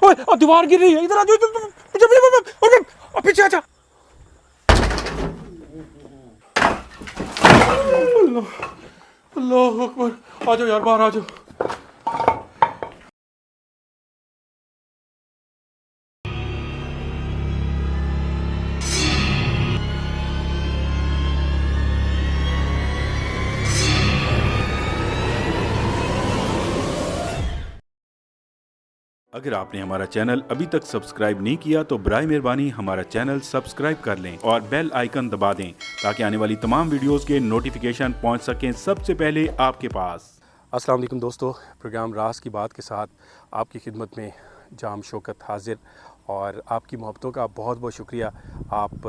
ओए दीवार गिर रही है, इधर आ जाओ, पीछे पीछे आजा। अल्लाह अल्लाह अकबर, आ जाओ यार, बाहर आ जाओ। अगर आपने हमारा चैनल अभी तक सब्सक्राइब नहीं किया तो बराए मेहरबानी हमारा चैनल सब्सक्राइब कर लें और बेल आइकन दबा दें ताकि आने वाली तमाम वीडियोस के नोटिफिकेशन पहुंच सकें सबसे पहले आपके पास। अस्सलाम वालेकुम दोस्तों, प्रोग्राम राज की बात के साथ आपकी खिदमत में जाम शौकत हाजिर, और आपकी मोहब्बतों का बहुत बहुत शुक्रिया। आप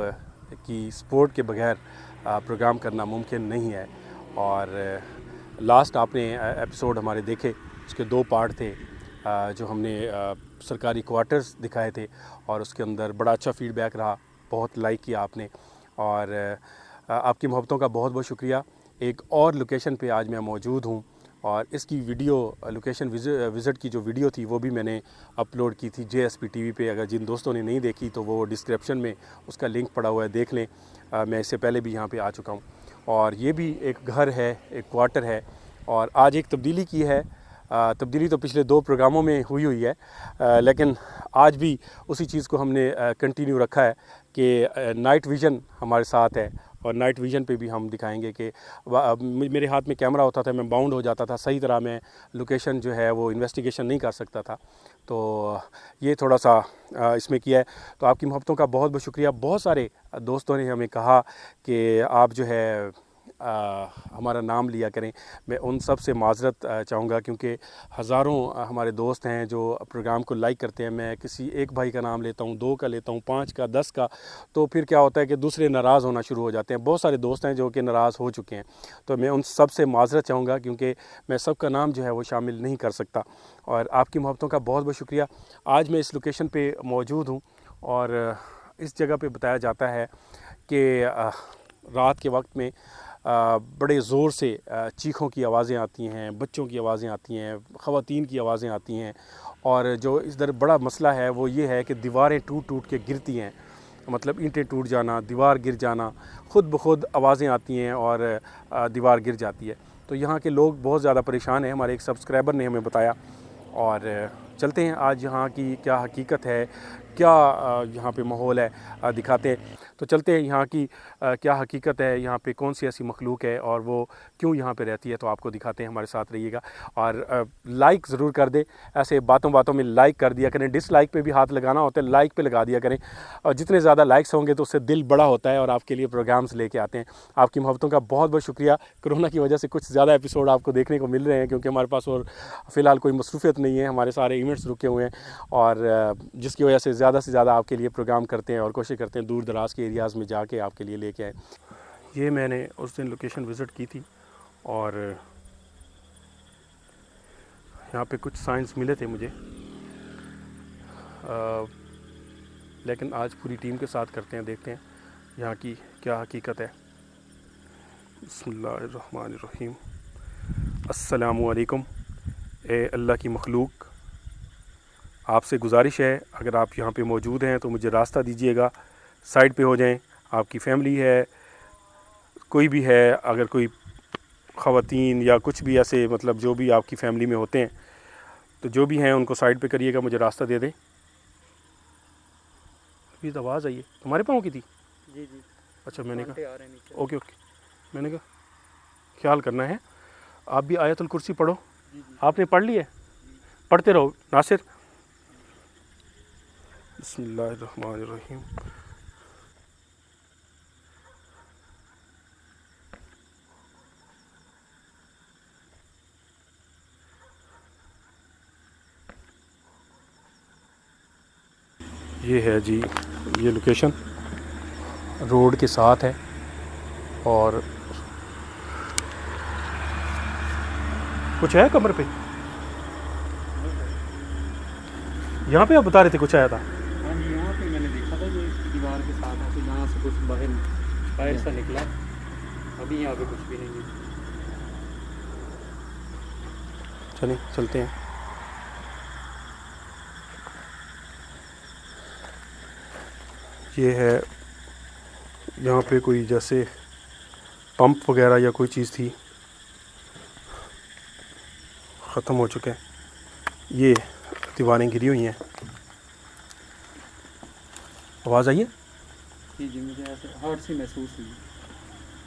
की सपोर्ट के बगैर प्रोग्राम करना मुमकिन नहीं है। और लास्ट आपने एपिसोड हमारे देखे, उसके 2 पार्ट थे, जो हमने सरकारी क्वार्टर्स दिखाए थे और उसके अंदर बड़ा अच्छा फ़ीडबैक रहा, बहुत लाइक किया आपने, और आपकी मोहब्बतों का बहुत बहुत शुक्रिया। एक और लोकेशन पे आज मैं मौजूद हूँ और इसकी वीडियो लोकेशन विज़िट की जो वीडियो थी वो भी मैंने अपलोड की थी JSP TV पे। अगर जिन दोस्तों ने नहीं देखी तो वो डिस्क्रिप्शन में उसका लिंक पड़ा हुआ है, देख लें। मैं इससे पहले भी यहाँ पे आ चुका हूँ और ये भी एक घर है, एक क्वार्टर है। और आज एक तब्दीली की है। तब्दीली तो पिछले 2 प्रोग्रामों में हुई है, लेकिन आज भी उसी चीज़ को हमने कंटिन्यू रखा है कि नाइट विज़न हमारे साथ है और नाइट विज़न पे भी हम दिखाएंगे कि मेरे हाथ में कैमरा होता था, मैं बाउंड हो जाता था, सही तरह मैं लोकेशन जो है वो इन्वेस्टिगेशन नहीं कर सकता था। तो ये थोड़ा सा इसमें किया है। तो आपकी मोहब्बतों का बहुत बहुत शुक्रिया। बहुत सारे दोस्तों ने हमें कहा कि आप जो है हमारा नाम लिया करें। मैं उन सब से माज़रत चाहूँगा, क्योंकि हज़ारों हमारे दोस्त हैं जो प्रोग्राम को लाइक करते हैं। मैं किसी एक भाई का नाम लेता हूँ, 2 का लेता हूँ, 5 का, 10 का, तो फिर क्या होता है कि दूसरे नाराज़ होना शुरू हो जाते हैं। बहुत सारे दोस्त हैं जो कि नाराज़ हो चुके हैं, तो मैं उन सब से माज़रत चाहूँगा, क्योंकि मैं सबका नाम जो है वो शामिल नहीं कर सकता। और आपकी मोहब्बतों का बहुत बहुत शुक्रिया। आज मैं इस लोकेशन पर मौजूद हूँ और इस जगह पर बताया जाता है कि रात के वक्त में बड़े ज़ोर से चीखों की आवाज़ें आती हैं, बच्चों की आवाज़ें आती हैं, ख़वातीन की आवाज़ें आती हैं। और जो इधर बड़ा मसला है वो ये है कि दीवारें टूट टूट के गिरती हैं, मतलब ईंटें टूट जाना, दीवार गिर जाना, ख़ुद ब खुद आवाज़ें आती हैं और दीवार गिर जाती है। तो यहाँ के लोग बहुत ज़्यादा परेशान हैं, हमारे एक सब्सक्राइबर ने हमें बताया। और चलते हैं आज यहाँ की क्या हकीकत है, क्या यहाँ पे माहौल है, दिखाते हैं। तो चलते हैं यहाँ की क्या हकीकत है, यहाँ पे कौन सी ऐसी मखलूक है और वो क्यों यहाँ पे रहती है, तो आपको दिखाते हैं। हमारे साथ रहिएगा और लाइक ज़रूर कर दें। ऐसे बातों बातों में लाइक कर दिया करें, डिसलाइक पे भी हाथ लगाना होता है, लाइक पे लगा दिया करें। और जितने ज़्यादा लाइक्स होंगे तो उससे दिल बड़ा होता है और आपके लिए प्रोग्राम्स लेके आते हैं। आपकी मोहब्बतों का बहुत बहुत शुक्रिया। कोरोना की वजह से कुछ ज़्यादा एपिसोड आपको देखने को मिल रहे हैं, क्योंकि हमारे पास और फ़िलहाल कोई मसरूफ़ियत नहीं है, हमारे सारे इवेंट्स रुके हुए हैं, और जिसकी वजह से ज़्यादा आपके लिए प्रोग्राम करते हैं और कोशिश करते हैं दूर दराज के एरियाज़ में जाके आपके लिए लेके आए। ये मैंने उस दिन लोकेशन विज़िट की थी और यहाँ पे कुछ साइंस मिले थे मुझे, लेकिन आज पूरी टीम के साथ करते हैं, देखते हैं यहाँ की क्या हकीकत है। बिस्मिल्लाहिर्रहमानिर्रहीम। अस्सलामुअलैकुम। ए अल्लाह की मखलूक, आपसे गुजारिश है अगर आप यहाँ पे मौजूद हैं तो मुझे रास्ता दीजिएगा, साइड पे हो जाएं। आपकी फैमिली है, कोई भी है, अगर कोई ख़वातीन या कुछ भी ऐसे, मतलब जो भी आपकी फ़ैमिली में होते हैं, तो जो भी हैं उनको साइड पे करिएगा, मुझे रास्ता दे दें। अभी आवाज़ आई है, तुम्हारे पाँव की थी? जी जी। अच्छा, मैंने कहा ओके। मैंने कहा ख्याल करना है। आप भी आयतुल कुर्सी पढ़ो। जी। आपने पढ़ ली है? पढ़ते रहो नासिर। बिस्मिल्लाहिर्रहमानिर्रहीम। ये है जी, ये लोकेशन रोड के साथ है और कुछ है कमरे पे? यहाँ पे आप बता रहे थे कुछ आया था? हाँ जी, यहाँ पे मैंने देखा था ये दीवार के साथ ऐसे यहाँ से कुछ बाहर सा निकला। अभी यहाँ पे कुछ भी नहीं है। चलिए चलते हैं। ये है, यहाँ पे कोई जैसे पंप वगैरह या कोई चीज़ थी, ख़त्म हो चुके हैं। ये दीवारें गिरी हुई हैं। आवाज़ आई है? जी जी, मुझे ऐसे हर्ट सी महसूस हुई।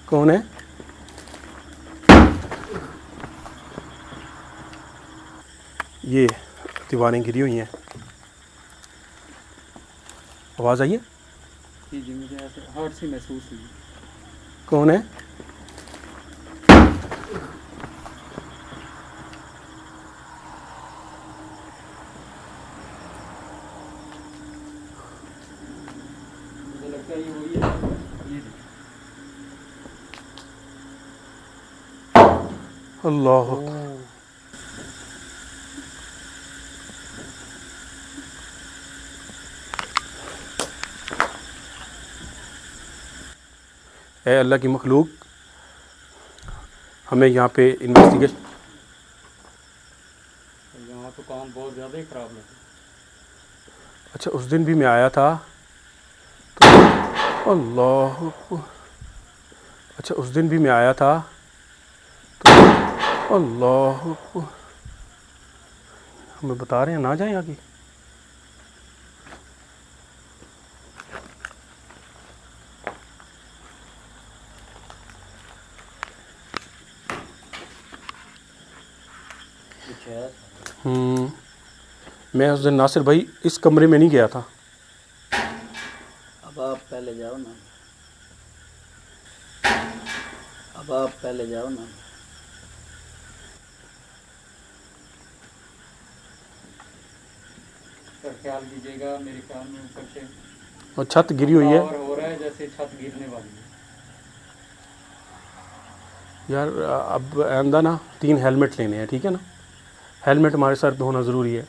कौन है? ये दीवारें गिरी हुई हैं। आवाज़ आई है? जी जी, मुझे ऐसे हर्ट सी महसूस हुई। कौन है? मुझे लगता है ये वही है। ये अल्लाह। ए अल्लाह की मखलूक, हमें यहाँ पे इन्वेस्टिगेशन। यहाँ तो काम बहुत ज़्यादा ही ख़राब है। अच्छा, उस दिन भी मैं आया था तो अल्लाह। अच्छा, उस दिन भी मैं आया था तो अल्लाह। हमें बता रहे हैं ना जाएं आगे। मैं उस दिन नासिर भाई इस कमरे में नहीं गया था। अब आप पहले जाओ ना, अब आप पहले जाओ ना। सर ख्याल कीजिएगा, मेरे ख्याल में ऊपर से और छत गिरी हुई है और हो रहा है जैसे छत गिरने वाली है। यार। अब आंदा ना 3 हेलमेट लेने हैं, ठीक है ना? हेलमेट हमारे सर पे होना ज़रूरी है,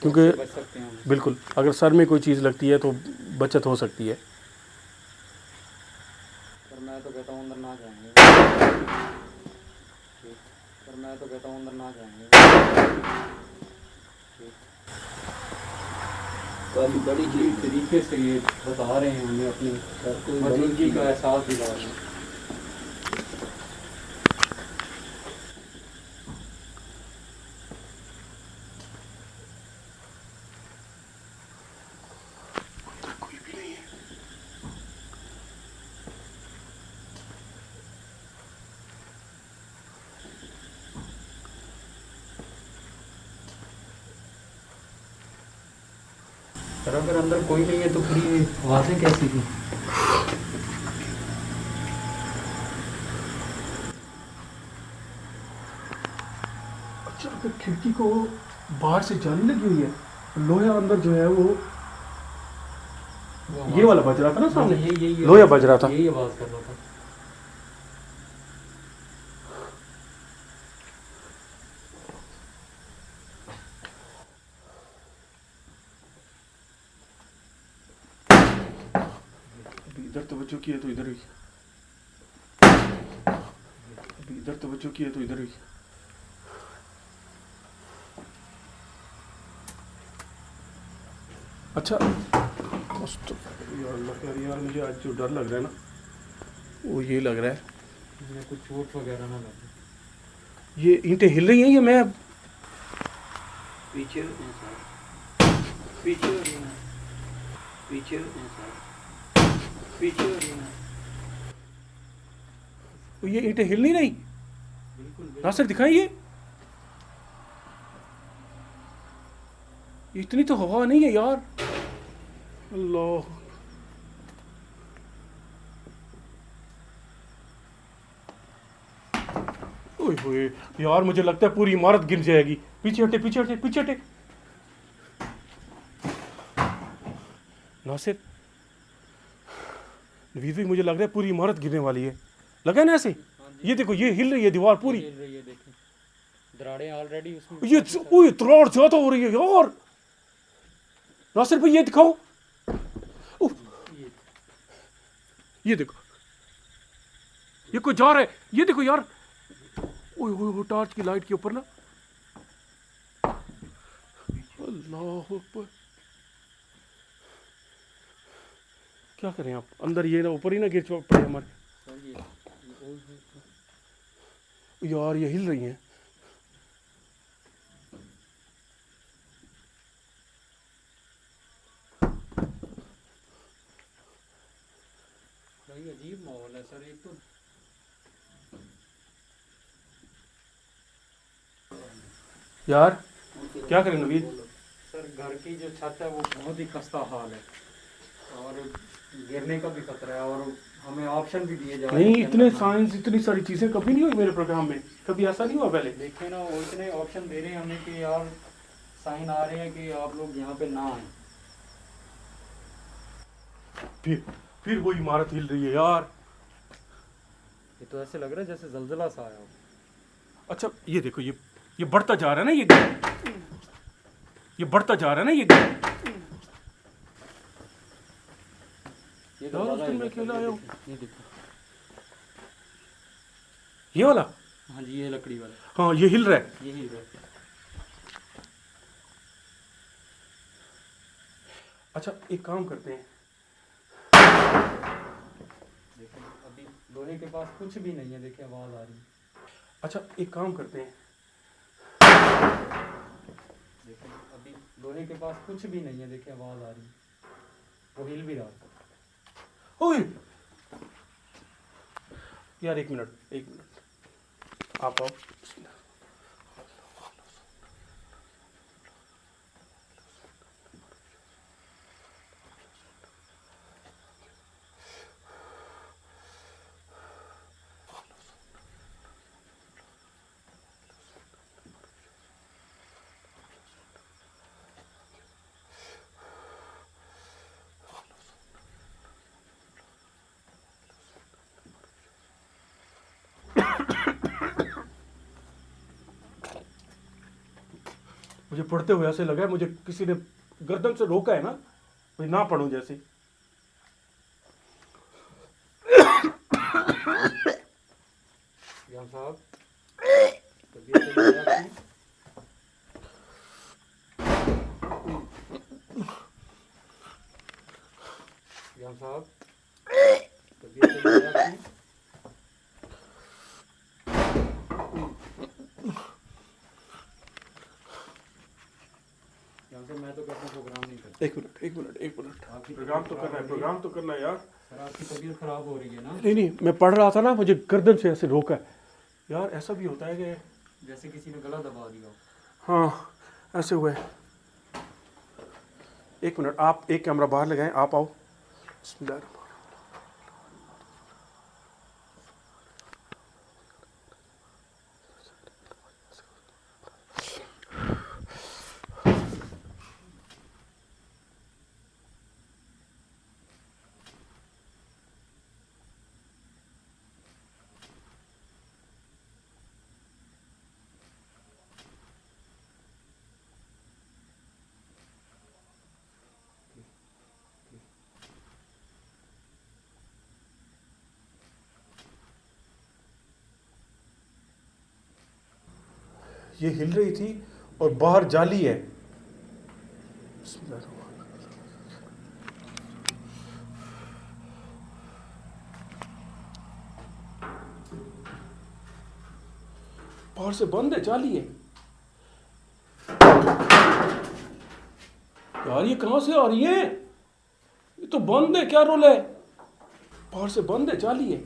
क्योंकि बच सकते हैं हम। बिल्कुल अगर सर में कोई चीज़ लगती है तो बचत हो सकती है। पर मैं तो कहता हूँ अंदर ना जाएंगे। पर मैं तो कहता हूँ अंदर ना जाएंगे। कोई बड़ी इस चीज तरीके से ये बता रहे हैं हमें, अपनी कोई बड़ी मौजूदगी चीज का एहसास दिला रहे हैं। कोई भी नहीं है। सर अगर अंदर कोई नहीं है तो फिर ये आवाज़ें कैसी थी? अच्छा, अगर खिड़की को बाहर से जाली लगी हुई है, लोहा अंदर जो है वो ये वाला बज रहा था ना सामने, ये लोहा बज रहा था। यही आवाज़ कर रहा था। अभी इधर तवज्जो किया तो इधर हुई, अभी इधर तवज्जो किया तो इधर हुई। अच्छा यार मुझे आज जो डर लग रहा है ना, वो ये लग रहा है इसमें कुछ चोट वगैरह ना लगे। ये ईंटें हिल रही हैं। ये मैं पीछे होते हैं सर, पीछे हो रही हैं, पीछे होते हैं सर, पीछे हो रही हैं। ये ईंटें हिल नहीं रही। बिल्कुल नासिर दिखाई ये इतनी तो हवा नहीं है यार। अल्लाह, ओए होए यार, मुझे लगता है पूरी इमारत गिर जाएगी। पीछे हटे, पीछे हटे, पीछे हटे। नासिर, नवीद भाई, मुझे लग रहा है पूरी इमारत गिरने वाली है। लगा है ना ऐसे? ये देखो, ये हिल रही है दीवार पूरी। हिल रही है, देखिए दरारें ऑलरेडी उसमें। ये ओए तराड़ ज्यादा हो रही है यार। नासिर भाई ये दिखाओ। उफ, ये देखो, ये कोई जा रहा है। ये देखो यार, ओए ओए टॉर्च की लाइट के ऊपर ना, अल्लाह अकबर। क्या करें आप? अंदर ये ना ऊपर ही ना गिर पड़े हमारे। सर ये यार ये हिल रही हैं। भाई अजीब माहौल है सर। एक तो यार क्या करें नवीद? सर घर की जो छत है वो बहुत ही खस्ता हाल है और गिरने का भी खतरा है और हमें ऑप्शन भी दिए जा रहे नहीं हैं। इतने साइंस इतनी सारी चीजें कभी नहीं हुई मेरे प्रोग्राम में, कभी ऐसा नहीं हुआ पहले। देखे ना, वो इतने ऑप्शन दे रहे हैं हमें कि यार साइन आ रहे हैं कि आप लोग यहाँ पे ना आए। फिर वो इमारत हिल रही है यार। ये तो ऐसे लग रहा है जैसे जलजला सा आया हो। अच्छा ये देखो, ये बढ़ता जा रहा है ना, ये बढ़ता जा रहा है ना ये ये तो यार, ज़्यादा उस दिन मैं है, अकेला आया हूँ। ये देखो। ये वाला। हाँ जी, ये लकड़ी वाला, हाँ ये हिल रहा है। ये हिल रहा है। अच्छा एक काम करते हैं, देखो अभी लोहे के पास कुछ भी नहीं है, देखिए आवाज़ आ रही है। अच्छा एक काम करते हैं, देखो अभी लोहे के पास कुछ भी नहीं है, देखिए आवाज़ आ रही है। वो हिल भी रहा है। ओए यार एक मिनट आप आओ। मुझे पढ़ते हुए ऐसे लगा है मुझे किसी ने गर्दन से रोका है ना, मुझे ना पढ़ूं जैसे। इमाम साहब तबीयत सही है आपकी? इमाम साहब तबीयत सही है आपकी? इमाम साहब मैं तो कहता हूँ प्रोग्राम नहीं करता। एक मिनट प्रोग्राम तो करना है यार। सर आपकी तबीयत खराब हो रही है ना, नहीं मैं पढ़ रहा था ना, मुझे गर्दन से ऐसे रोका है यार। ऐसा भी होता है कि जैसे किसी ने गला दबा दिया हो। हाँ ऐसे हुआ है। एक मिनट, आप एक कैमरा बाहर लगाएं, आप आओ। बिस्मिल्लाह। ये हिल रही थी और बाहर जाली है। बाहर से बंद है, जाली है यार। ये कहां से आ रही है? ये तो बंद है, क्या रोल है? बाहर से बंद है, जाली है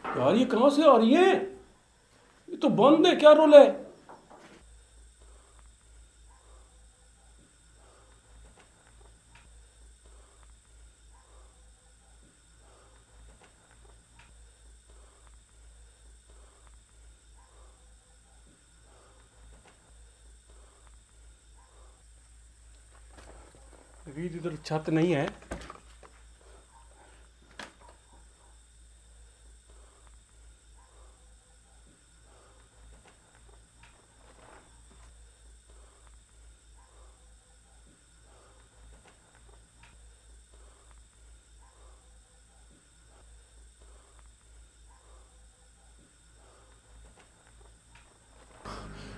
यार। ये कहां से आ रही है? ये तो बंद है, क्या रोल है? अभी इधर छत नहीं है।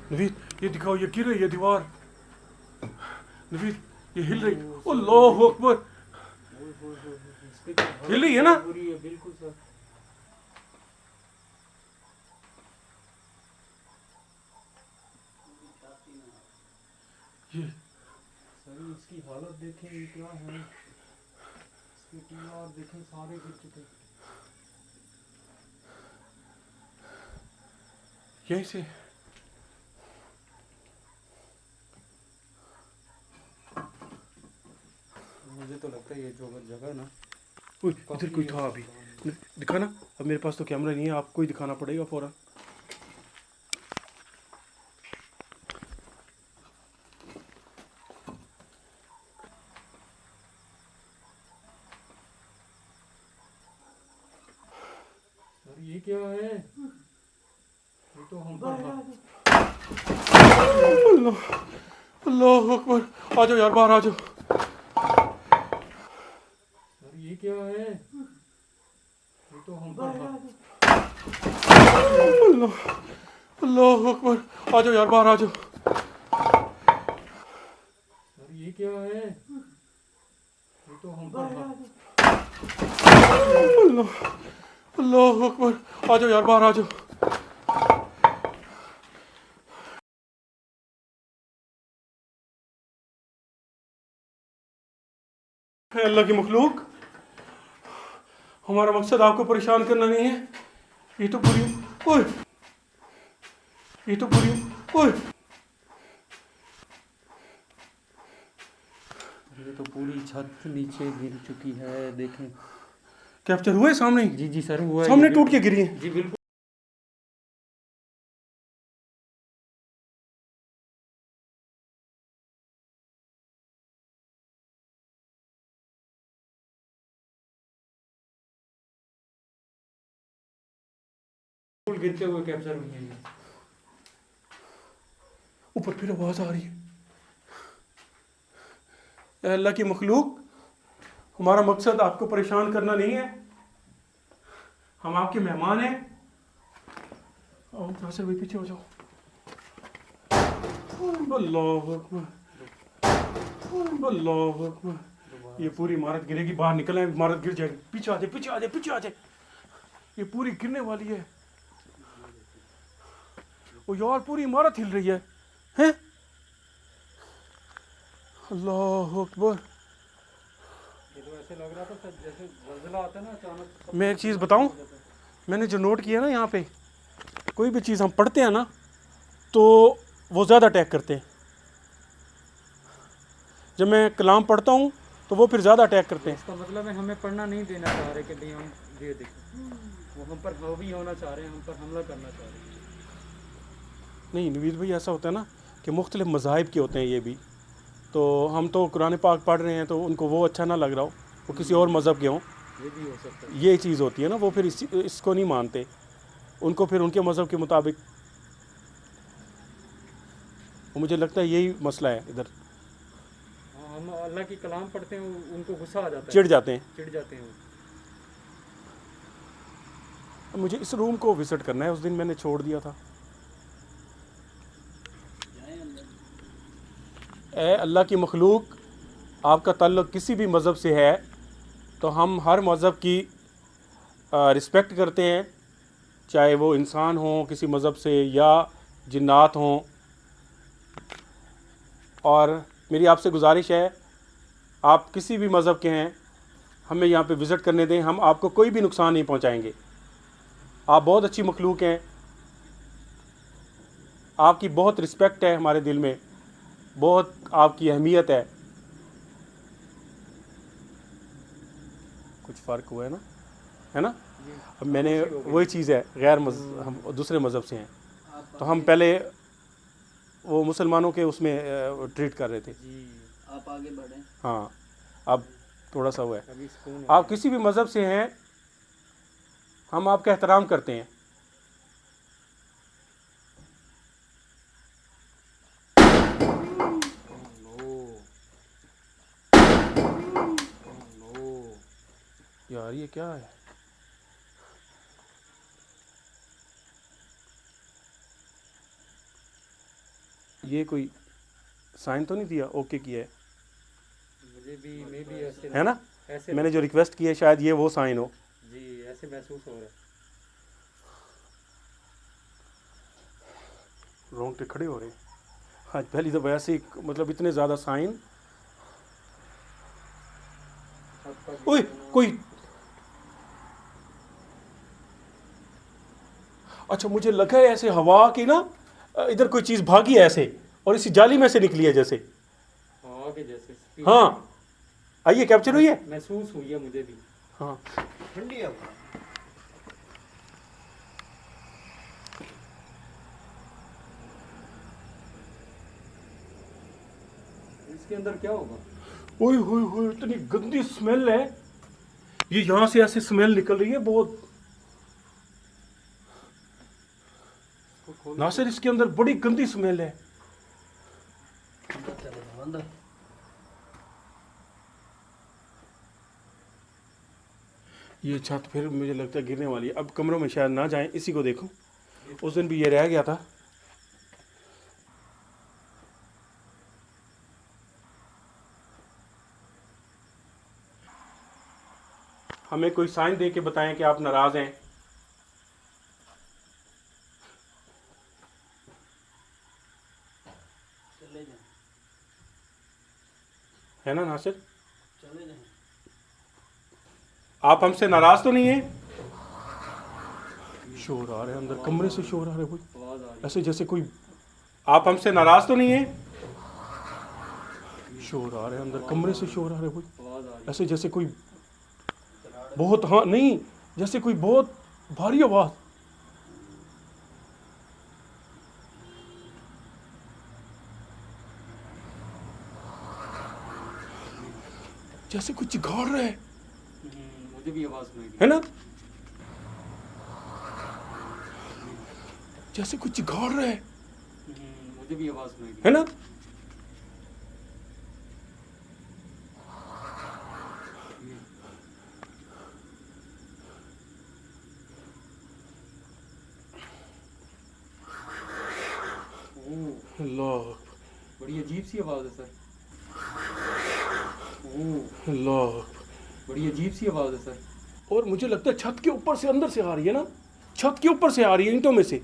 नवीद ये दिखाओ, ये गिर रही है दीवार। नवीद ये हिल रही, अल्लाह अकबर, हिल रही है ना? पूरी है बिल्कुल सर। ये सर इसकी हालत देखें ये क्या है, इसके टीआर देखें सारे गिर चुके। यहीं से मुझे तो लगता है ये जो जगह ना, इधर कोई था अभी, दिखाना। अब मेरे पास तो कैमरा नहीं है, आपको ही दिखाना पड़ेगा फौरन। सर ये क्या है, ये तो हम पर अल्लाह अल्लाह अकबर, आ जाओ यार, बाहर आ जाओ। सर ये क्या है, ये तो हम पर अल्लाह अल्लाह अकबर, आ जाओ यार, बाहर आ जाओ। सर ये क्या है, ये तो हम पर अल्लाह अल्लाह अकबर, आ जाओ यार, बाहर आ जाओ। अल्लाह की मखलूक, हमारा मकसद आपको परेशान करना नहीं है। ये तो पूरी, ओए, ये तो पूरी, ओए, ये तो पूरी छत नीचे गिर चुकी है, देखें। कैप्चर हुए सामने ही? जी जी सर हुआ है, सामने ये टूट के गिरी है। जी बिल्कुल। गिरते हुए कैप्चर हुई है ये। ऊपर फिर आवाज आ रही है। ए अल्लाह की मखलूक, हमारा मकसद आपको परेशान करना नहीं है, हम आपके मेहमान हैं। आओ नासिर भाई, पीछे हो जाओ। अल्लाह अकबर, अल्लाह अकबर, ये पूरी इमारत गिरेगी, बाहर निकल आए, इमारत गिर जाएगी। पीछे आ जाए, पीछे आ जाए, पीछे आ जाए, ये पूरी गिरने वाली है। ओ यार, पूरी इमारत हिल रही है, हैं? अल्लाह अकबर। ये तो ऐसे लग रहा था सर जैसे ज़लज़ला आता है ना अचानक। मैं एक चीज़ बताऊं, मैंने जो नोट किया ना, यहाँ पे कोई भी चीज़ हम पढ़ते हैं ना तो वो ज़्यादा अटैक करते हैं। जब मैं कलाम पढ़ता हूँ तो वो फिर ज़्यादा अटैक करते हैं। इसका मतलब है हमें पढ़ना नहीं देना चाह रहे कि नहीं, हम ये देखें वो हम पर हावी होना चाह रहे हैं, हम पर हमला करना चाह रहे हैं। नहीं नवीद भाई, ऐसा होता है ना कि मुख्तलिफ मज़ाहिब के होते हैं ये भी, तो हम तो कुरान पाक पढ़ रहे हैं तो उनको वो अच्छा ना लग रहा हो, वो किसी और मज़हब के हों, ये भी हो सकता है। ये चीज़ होती है ना, वो फिर इसको नहीं मानते, उनको फिर उनके मज़हब के मुताबिक। वो मुझे लगता है यही मसला है इधर, हाँ, हम अल्लाह की कलाम पढ़ते हैं, उनको गुस्सा आ जाता है, चिढ़ जाते हैं। चिढ़ जाते हैं वो। मुझे इस रूम को विज़िट करना है, उस दिन मैंने छोड़ दिया था। ए अल्लाह की मखलूक, आपका ताल्लुक़ किसी भी मज़हब से है तो हम हर मज़हब की रिस्पेक्ट करते हैं, चाहे वो इंसान हो किसी मज़हब से या जिन्नात हों। और मेरी आपसे गुजारिश है, आप किसी भी मज़हब के हैं, हमें यहाँ पे विज़िट करने दें, हम आपको कोई भी नुकसान नहीं पहुँचाएंगे। आप बहुत अच्छी मखलूक हैं, आपकी बहुत रिस्पेक्ट है हमारे दिल में, बहुत आपकी अहमियत है। कुछ फ़र्क हुआ है ना? अब मैंने वही चीज़ है, हम दूसरे मज़हब से हैं तो हम पहले वो मुसलमानों के उसमें ट्रीट कर रहे थे। जी आप आगे बढ़ें। हाँ, अब थोड़ा सा हुआ है। अभी सुकून है। आप किसी भी मज़हब से हैं, हम आपका एहतराम करते हैं। यार ये क्या है? ये कोई साइन तो नहीं दिया? ओके किया है। मुझे भी मैं भी ऐसे है ना? ऐसे मैंने जो रिक्वेस्ट की है शायद ये वो साइन हो। जी ऐसे महसूस हो रहा है। रोंगटे खड़े हो रहे हैं आज पहली दफ़ा ऐसे ही, मतलब इतने ज़्यादा साइन। ओए कोई, अच्छा मुझे लगा है ऐसे हवा की ना इधर कोई चीज़ भागी है ऐसे और इसी जाली में से निकली है जैसे। आगे जैसे हाँ आइए, कैप्चर हुई है। महसूस हुई है मुझे भी। हाँ ठंडी है। इसके अंदर क्या होगा? ओए होए होए, इतनी गंदी स्मेल है। ये यहाँ से ऐसे स्मेल निकल रही है बहुत। नासिर इसके अंदर बड़ी गंदी स्मेल है। अंदर ये छत फिर मुझे लगता है गिरने वाली है। अब कमरों में शायद ना जाएं, इसी को देखो। उस दिन भी ये रह गया था। हमें कोई साइन दे के बताएं कि आप नाराज हैं। चले जाएं, है ना नासिर? चले जाएं। आप हमसे नाराज तो नहीं हैं? शोर आ रहे हैं अंदर, कमरे से शोर आ रहे हैं कोई, आवाज आ रही ऐसे जैसे कोई। आप हमसे नाराज तो नहीं हैं? शोर आ रहे हैं अंदर, कमरे से शोर आ रहे हैं कोई, है, आवाज आ रही ऐसे जैसे कोई बहुत, हाँ नहीं, जैसे कोई बहुत भारी आवाज। जैसे कुछ चिघाड़ रहा है। मुझे भी आवाज सुनाई दी। है ना? जैसे कुछ चिघाड़ रहा है। मुझे भी आवाज सुनाई दी। है ना? अल्लाह, बड़ी अजीब सी आवाज है सर। अल्लाह। बड़ी अजीब सी आवाज है सर। और मुझे लगता है छत के ऊपर से अंदर से आ रही है ना, छत के ऊपर से आ रही है, ईंटों में से।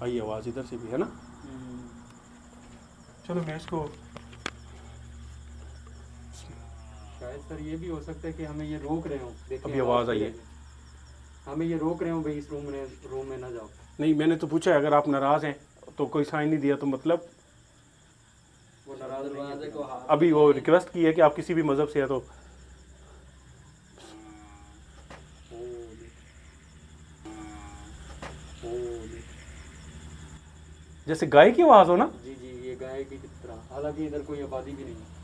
आई आवाज इधर से भी, है ना? चलो मैं इसको, शायद सर ये भी हो सकता है कि हमें ये रोक रहे हो। देखिए अभी आवाज आई है। हमें ये रोक रहे हो भाई, इस रूम में ना जाओ। नहीं मैंने तो पूछा है, अगर आप नाराज हैं तो कोई साइन नहीं दिया तो मतलब वो नाराज नहीं दरवाजे है। को हाथ अभी वो रिक्वेस्ट की है कि आप किसी भी मजहब से है तो। जैसे गाय की आवाज हो ना। जी जी, ये गाय की तरह। हालांकि इधर कोई आबादी भी नहीं है।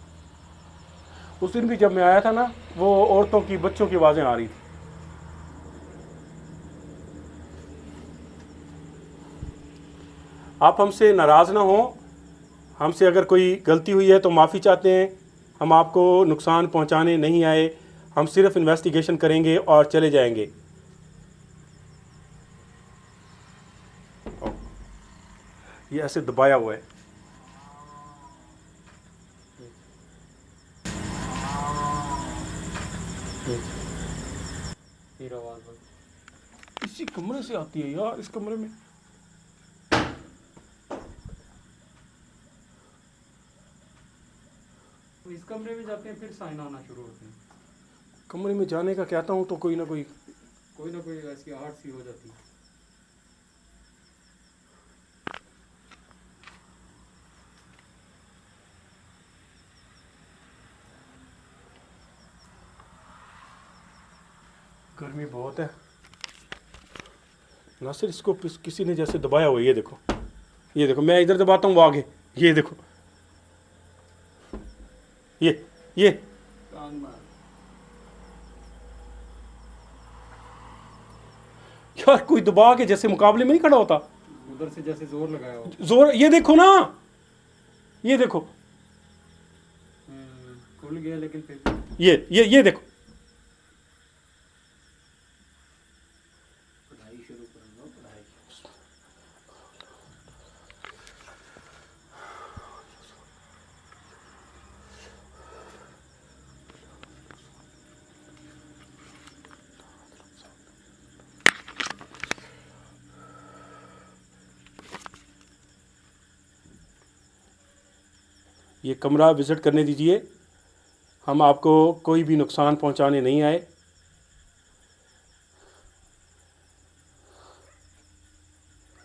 उस दिन भी जब मैं आया था ना, वो औरतों की, बच्चों की आवाजें आ रही थी। आप हमसे नाराज ना हो। हमसे अगर कोई गलती हुई है तो माफ़ी चाहते हैं। हम आपको नुकसान पहुंचाने नहीं आए, हम सिर्फ इन्वेस्टिगेशन करेंगे और चले जाएंगे। ये ऐसे दबाया हुआ है। फिर आवाज बंद। इसी कमरे से आती है यार, इस कमरे में। तो इस कमरे में जाते हैं फिर साइन आना शुरू होते हैं। कमरे में जाने का कहता हूँ तो कोई ना कोई ऐसी आहट सी हो जाती है। गर्मी बहुत है नासिर, इसको किसी ने जैसे दबाया हुआ है। ये देखो मैं इधर दबाता हूँ वो आगे, ये देखो, ये टांग मार। यार कोई दबा के जैसे मुकाबले में नहीं खड़ा होता, उधर से जैसे जोर लगाया हो। जोर। ये देखो ना, ये देखो, खुल गया लेकिन फिर ये देखो। ये कमरा विज़िट करने दीजिए, हम आपको कोई भी नुकसान पहुंचाने नहीं आए।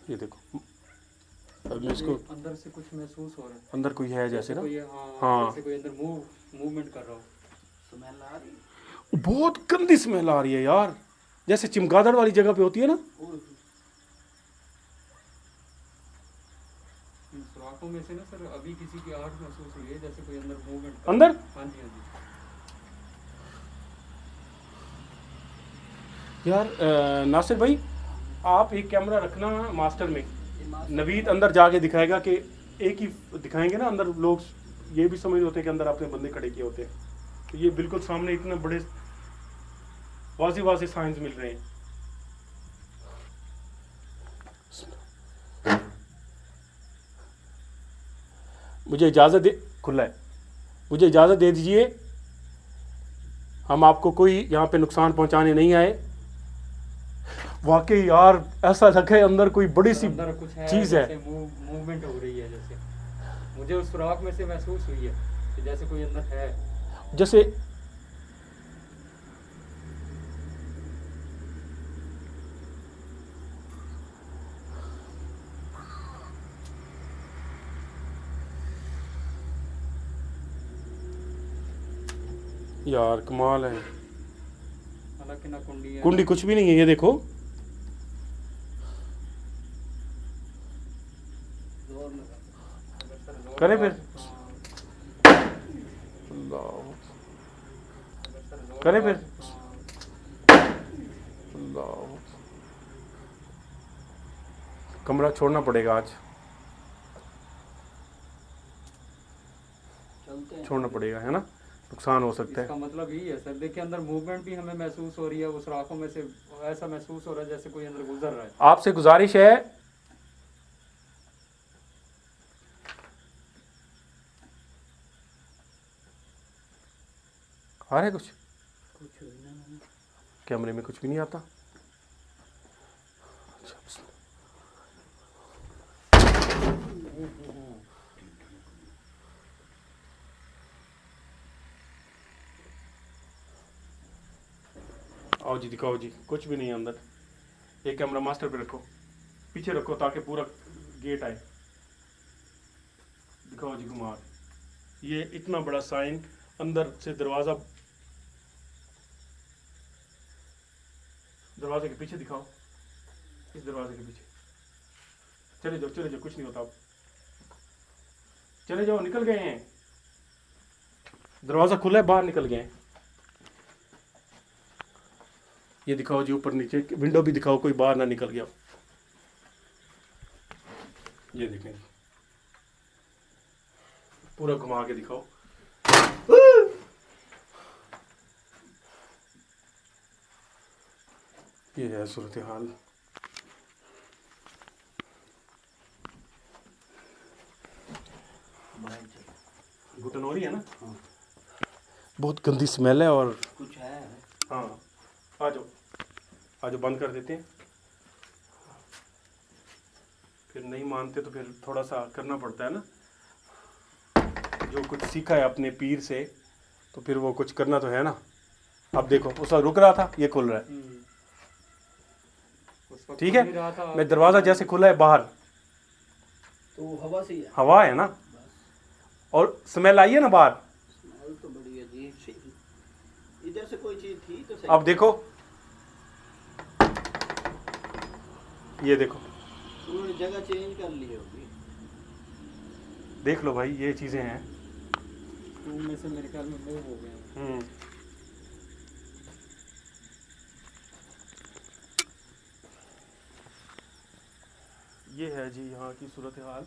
ये देखो, अब मैं इसको अंदर से कुछ महसूस हो रहा है, अंदर कोई है जैसे ना, कोई हाँ। हाँ जैसे कोई अंदर मूवमेंट कर रहा हो। स्मेल आ रही है। बहुत गंदी स्मेल आ रही है यार, जैसे चमगादड़ वाली जगह पे होती है ना। इन सुराखों में से ना सर अभी किसी की आहट महसूस हुई है, जैसे कोई अंदर मूवमेंट अंदर? हाँ जी हाँ जी। यार नासिर भाई, आप एक कैमरा रखना मास्टर में, नवीद अंदर जाके दिखाएगा कि एक ही दिखाएंगे ना, अंदर लोग ये भी समझ होते हैं कि अंदर अपने बंदे खड़े किए होते हैं। तो ये बिल्कुल सामने इतने बड़े वाज़ी वाज़ी साइंस मिल रहे हैं। मुझे इजाज़त दे, खुला है, मुझे इजाज़त दे दीजिए, हम आपको कोई यहाँ पे नुकसान पहुँचाने नहीं आए। वाकई यार ऐसा लगा है अंदर कोई बड़ी सी अंदर कुछ है, चीज़ है। मूवमेंट हो रही है, जैसे मुझे उस सुराख में से महसूस हुई है कि जैसे कोई अंदर है। जैसे यार कमाल है। हालांकि ना कुंडी है, कुंडी कुछ भी नहीं है, ये देखो। जोर लगा। अगर सर जोर करें लगा- फिर? हाँ, अल्लाह, अगर सर जोर करें लगा- फिर? हाँ, अल्लाह, कमरा छोड़ना पड़ेगा आज, चलते हैं। छोड़ना पड़ेगा, है ना, नुकसान हो सकता इसका है। मतलब यही है सर, देखिए अंदर मूवमेंट भी हमें महसूस हो रही है, उस राखों में से ऐसा महसूस हो रहा है जैसे कोई अंदर गुजर रहा है। आपसे गुजारिश है, आ रहा है कुछ? कुछ हुई ना। कैमरे में कुछ भी नहीं आता। अच्छा, बिस्मिल्लाह। आओ जी, दिखाओ जी, कुछ भी नहीं है अंदर। एक कैमरा मास्टर पे रखो, पीछे रखो ताकि पूरा गेट आए। दिखाओ जी घुमा, ये इतना बड़ा साइन, अंदर से दरवाज़ा, दरवाजे के पीछे दिखाओ, इस दरवाजे के पीछे। चले जाओ, चले जाओ, कुछ नहीं होता। अब चले जाओ, निकल गए हैं, दरवाज़ा खुला है, बाहर निकल गए हैं। ये दिखाओ जी, ऊपर नीचे विंडो भी दिखाओ, कोई बाहर ना निकल गया। ये देखें, पूरा घुमा के दिखाओ। ये है सूरत हाल। घुटन हो रही है ना, हाँ। बहुत गंदी स्मेल है। और कुछ है। हाँ, आ जाओ, आ जाओ, बंद कर देते हैं। फिर नहीं मानते तो फिर थोड़ा सा करना पड़ता है ना, जो कुछ सीखा है अपने पीर से, तो फिर वो कुछ करना तो है ना। अब देखो, उसका रुक रहा था, ये खुल रहा है। उस वक्त ठीक खुल है, नहीं रहा था। मैं दरवाज़ा जैसे खुला है बाहर, तो वो हवा से ही है। हवा है ना, और स्मेल आई है ना बाहर। स्मेल तो बड़ी अजीब सी। इधर से कोई चीज थी तो सही। अब देखो, ये देखो, उन्होंने जगह चेंज कर ली होगी। देख लो भाई, ये चीज़ें हैं। रूम में से मेरे ख्याल में मूव हो गए हैं। ये है जी यहाँ की सूरत हाल।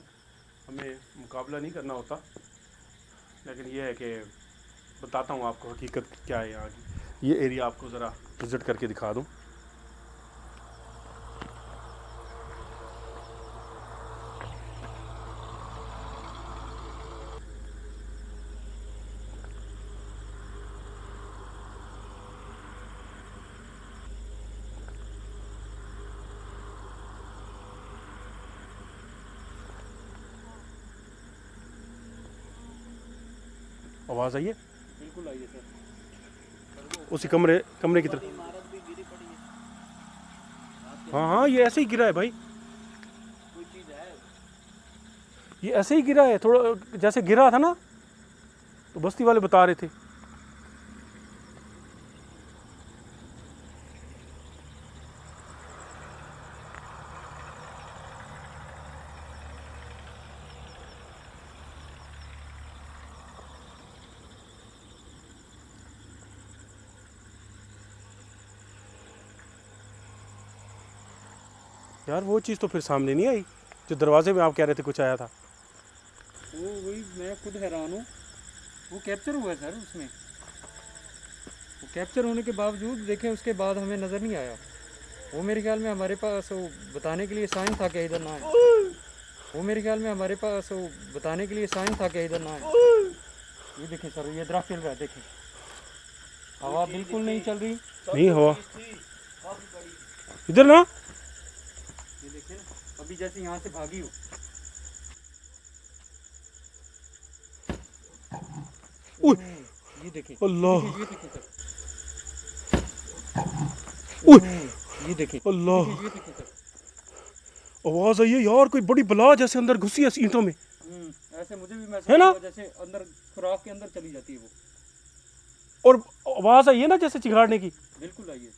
हमें मुकाबला नहीं करना होता, लेकिन ये है कि बताता हूँ आपको हकीकत क्या है यहाँ की। ये एरिया आपको ज़रा विज़िट करके दिखा दूँ। आवाज़ आई है? बिल्कुल आई है सर। उसी कमरे की तरफ। इमारत भी गिरी पड़ी है। हाँ हाँ, ये ऐसे ही गिरा है भाई, कोई चीज़ है। ये ऐसे ही गिरा है, थोड़ा जैसे गिरा था ना, तो बस्ती वाले बता रहे थे। यार वो चीज़ तो फिर सामने नहीं आई जो दरवाजे में आप कह रहे थे कुछ आया था। वो वही मैं खुद हैरान हूँ, वो कैप्चर हुआ है सर उसमें। वो कैप्चर होने के बावजूद देखें उसके बाद हमें नज़र नहीं आया। वो मेरे ख्याल में हमारे पास वो बताने के लिए साइन था कि इधर ना आए। वो मेरे ख्याल में हमारे पास वो बताने के लिए साइन था कि इधर ना आए। ये देखें सर, ये दरख्त हिल रहा है, देखें हवा बिल्कुल नहीं चल रही। नहीं हवा इधर ना, ये देखें ना, अभी जैसे यहाँ से भागी हो। उय, ये देखें, अल्लाह, ये देखें सर, उय, ये देखें, अल्लाह, ये देखें सर। आवाज़ आई है यार, कोई बड़ी बला जैसे अंदर घुसी है ईंटों में। ऐसे मुझे भी महसूस है ना? हुआ जैसे अंदर सुराख के अंदर चली जाती है वो। और आवाज़ आई है ना जैसे चिघाड़ने की। बिल्कुल आई है।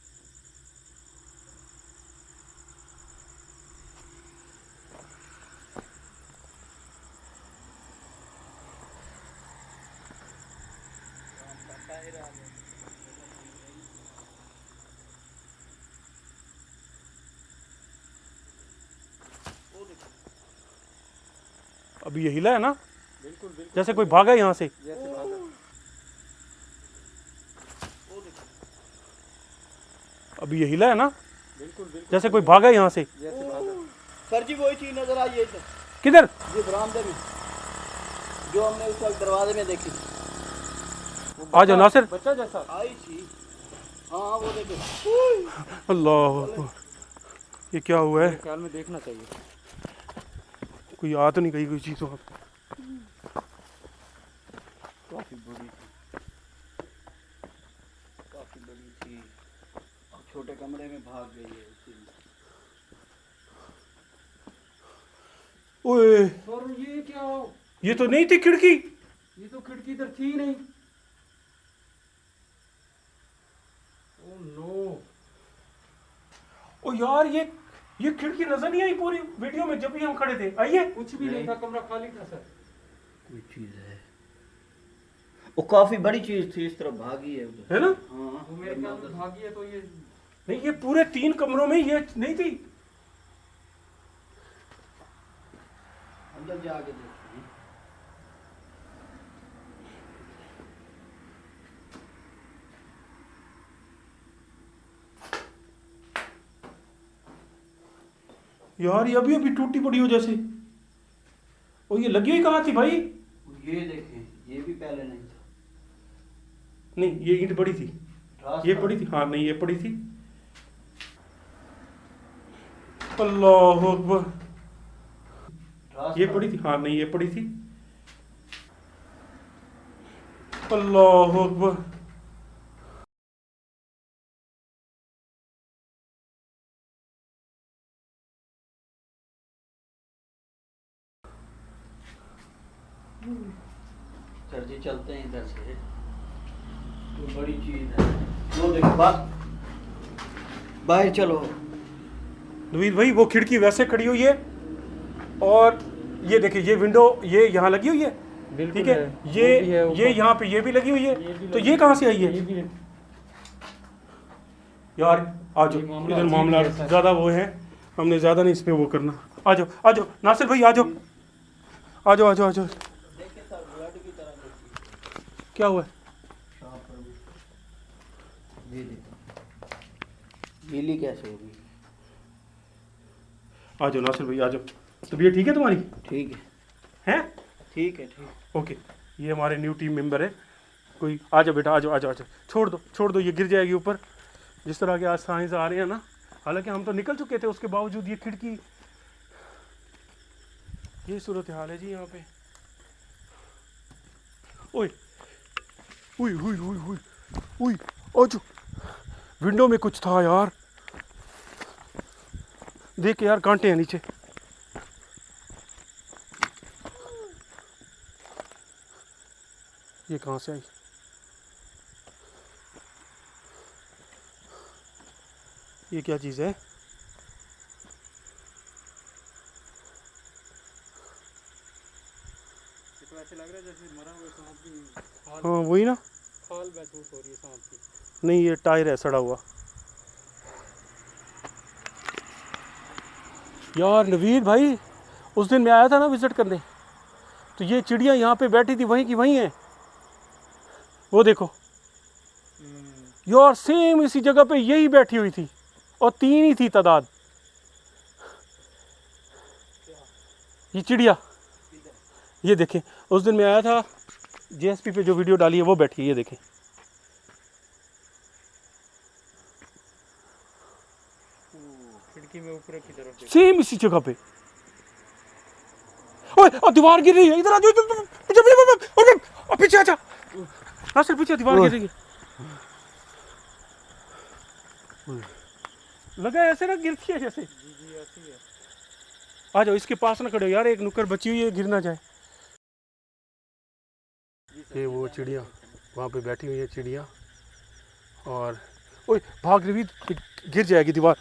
अभी ये हिला है ना, बिल्कुल बिल्कुल जैसे कोई भागा यहाँ से। जैसे भागा। अभी ये हिला है ना, बिल्कुल बिल्कुल जैसे कोई भागा यहाँ से। जैसे भागा। सर जी वही चीज़ नज़र आई है इधर, किधर? ये बरामदे में जो हमने उस वक्त दरवाजे में देखी आ जाओ नासिर। बच्चा जैसा आई थी। हाँ वो देखो। अल्लाह, ये क्या हुआ है? मेरे ख्याल में देखना चाहिए। कोई आ तो नहीं गई कोई चीज़ वहाँ पे? काफ़ी बड़ी थी, काफ़ी बड़ी थी और छोटे कमरे में भाग गई है उसी में। ओए, और ये क्या हो? ये तो नहीं थी खिड़की। ये तो खिड़की इधर थी ही नहीं। Oh no. ओ यार, ये खिड़की नजर नहीं आई पूरी वीडियो में जब भी हम खड़े थे। आइए। कुछ भी नहीं था, कमरा खाली था सर। कोई चीज़ है, वो काफ़ी बड़ी चीज़ थी, इस तरफ भागी है उधर। है ना? हाँ वो मेरे ख्याल में भागी है तो ये नहीं, ये पूरे 3 कमरों में ये नहीं थी। अंदर जाके देखिए। यार ये अभी टूटी पड़ी हो जैसे। और ये लगी हुई कहाँ थी भाई? ये देखें, ये भी पहले नहीं था। नहीं, ये ईंट पड़ी थी, ये रास्ता- पड़ी थी। हाँ नहीं, ये पड़ी थी। अल्लाह अकबर, रास्ता- ये पड़ी थी। हाँ नहीं, ये पड़ी थी। अल्लाह अकबर, सर जी चलते हैं इधर से, तो बड़ी चीज है। वो देखो बाहर चलो। नवीद भाई वो खिड़की वैसे खड़ी हुई है, और ये देखिए ये विंडो ये यहाँ लगी हुई है। बिल्कुल ठीक है, है, ये वो भी है ऊपर। ये यहाँ पे ये भी लगी हुई ये है। भी तो लगी ये कहाँ से आई ये है? भी है। यार आ जाओ, ये मामला इधर अजीब मामला है सर। ज़्यादा वो है, हमने ज़्यादा नहीं इस पे वो करना। आ जाओ नासिर भाई, आ जाओ। देखिए सर, ब्लड की तरह देखिए। क्या हुआ है? ये देखो, गीली कैसे होगी? आ जाओ नासिर भाई, आ जाओ। तबीयत ठीक है तुम्हारी? ठीक है, हैं? ठीक है, ठीक। ओके, ये हमारे न्यू टीम मेंबर है। कोई आ जाओ बेटा, आ जाओ। छोड़ दो, ये गिर जाएगी ऊपर। जिस तरह के आज साइंस आ रहे हैं ना, हालांकि हम तो निकल चुके थे, उसके बावजूद ये खिड़की, ये सूरत हाल है जी यहाँ पे। ओए, उई उई उई उई उई, ओजो विंडो में कुछ था यार, देख यार कांटे हैं नीचे। ये कहाँ से आई? ये क्या चीज़ है? तो ऐसे लग रहा है जैसे मरा हुआ सांप की खाल, हाँ वही ना। खाल महसूस हो रही है सांप की। नहीं ये टायर है सड़ा हुआ। यार नवीद भाई, उस दिन मैं आया था ना विजिट करने, तो ये चिड़िया यहाँ पे बैठी थी, वहीं की वहीं है, वो देखो यार, सेम इसी जगह पे यही बैठी हुई थी, और 3 ही थी तादाद। ये चिड़िया, ये देखें, उस दिन मैं आया था JSP पे जो वीडियो डाली है वो बैठी है, ये देखें। खिड़की में ऊपर की तरफ देखो। सेम इसी जगह पे। ओए दीवार गिर रही है, इधर आ जाओ, पीछे आजा नासिर, पीछे दीवार गिर रही है। लगा ऐसे ना गिरती है जैसे। जी ऐसी है। आ जाओ, इसके पास ना खड़े हो यार, एक नुक्कड़ बची हुई है, गिर ना जाए। ये वो चिड़िया वहाँ पे बैठी हुई है चिड़िया, और ओए भाग रही, गिर जाएगी दीवार।